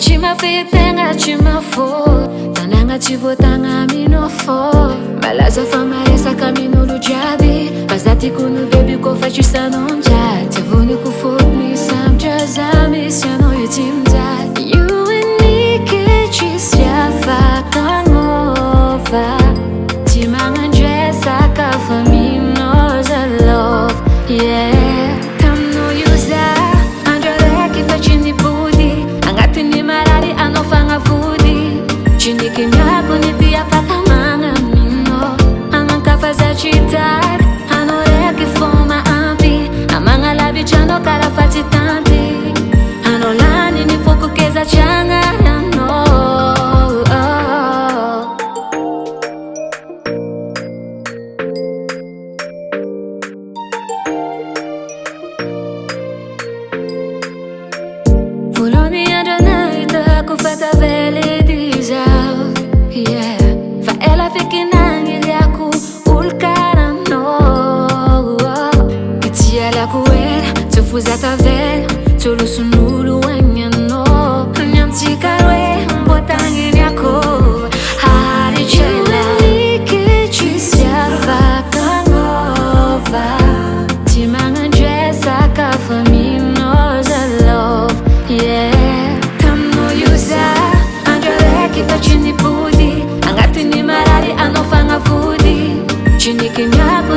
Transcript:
Tsy mafy tegna tsy mafô tanàgna tsy voatagna aminao fô malaza fa maresaka amin'olo jiaby fa za tiako bebe kofa trisanao mijaly tsy avoniko fôtony sambotra za misy anao ety mijaly you and me ke tsisy afaka agnova tsy magnandresaka fa aminao za love yeah taminao io za andro araiky fa tsy nipody agnatin'ny marary anao fagnavody tsy nikimiako nity afaka magnaminao agnankafa za tsy tady anao raiky fô maampy amagnalavitra anao karaha fa tsy tanty anao lany ny foko ke za tsy agnaryanao voalohany andro nahitako fa tavela edy zaho yeah fa ela feky nagniriako olo karanao ity alako ela tsy fo za tavela tsy oloson'olo agnanao ny amintsika roe mbô tagniriako haritrela ke tsisy afaka agnova tsy magnandresaka fa aminao za love yeah taminao io za andro araiky fa tsy nipody agnatin'ny marary anao fagnavody tsy nikimiako